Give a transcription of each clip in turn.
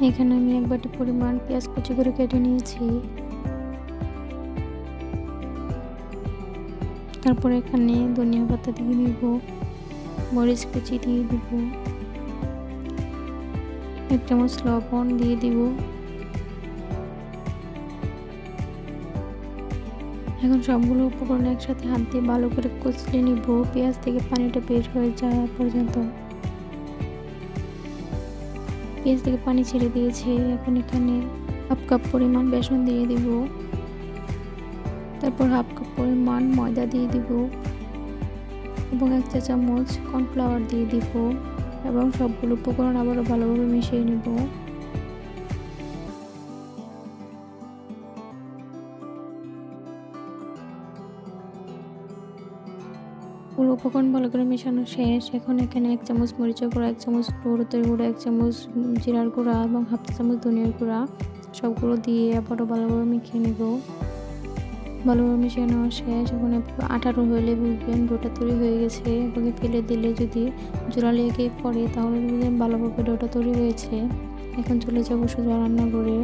এখানে আমি এক বাটি পরিমাণ পেঁয়াজ কুচি করে কেটে নিয়েছি। তারপর এখানে ধনিয়া পাতা দিয়ে দিব, মরিচ কুচি দিয়ে দিব, 1 চামচ লবণ দিয়ে দিব। এখন সবগুলো উপকরণ একসাথে হাত দিয়ে ভালো করে কষলে নিব, পেঁয়াজ থেকে পানিটা বের হয়ে যাওয়া পর্যন্ত। পেঁয়াজ থেকে পানি ছেড়ে দিয়েছে। এখন এখানে 1/2 কাপ পরিমাণ বেসন দিয়ে দিব, তারপর 1/2 কাপ পরিমাণ ময়দা দিয়ে দিব এবং 1 চা চামচ কর্নফ্লাওয়ার দিয়ে দিব এবং সবগুলো উপকরণ আবারও ভালোভাবে মিশিয়ে নিব। পুরো উপকরণ ভালো করে মেশানো শেষ। এখন এখানে 1 চামচ মরিচের গুঁড়া, 1 চামচ হলুদের গুঁড়া, 1 চামচ জিরার গুঁড়া এবং 1/2 চা চামচ ধনিয়ার গুঁড়া সবগুলো দিয়ে আবারও ভালোভাবে মিশিয়ে নেব। ভালোভাবে মিশিয়ে নেওয়া শেষ। এখন আঠালো হলে বুঝবেন ডোটা তৈরি হয়ে গেছে এবং ফেলে দিলে যদি জোড়া লেগে পড়ে তাহলে বুঝবেন ভালোভাবে ডোটা তৈরি হয়েছে। এখন চলে যাবো সোজা রান্নাঘরে।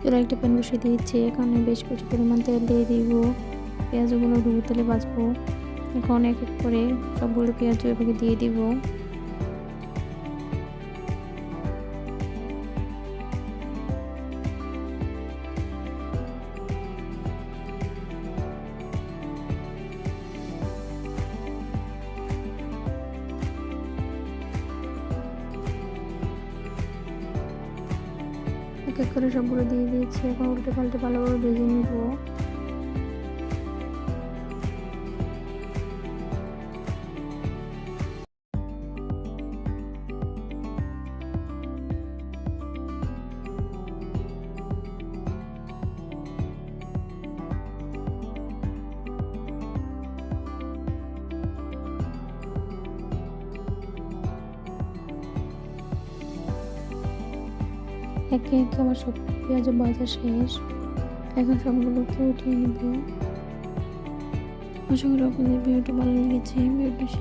চুলায় একটা প্যান বসিয়ে দিয়েছি, এখানে বেশ কিছু পরিমাণ তেল দিয়ে দিব। পেঁয়াজগুলো ডুবো তেলে ভাজবো। এখন এক এক করে সবগুলো পেঁয়াজ এভাবে দিয়ে দিব। এক এক করে সবগুলো দিয়ে দিয়েছি। এখন উল্টে পাল্টে ভালোভাবে ভেজে নিব। একে একে আমার সব পেঁয়াজ ভাজা শেষ। এখন সবগুলোকে উঠিয়ে নিব। আশা করি আপনাদের ভিডিওটা ভালো লেগেছে। ভিডিওটা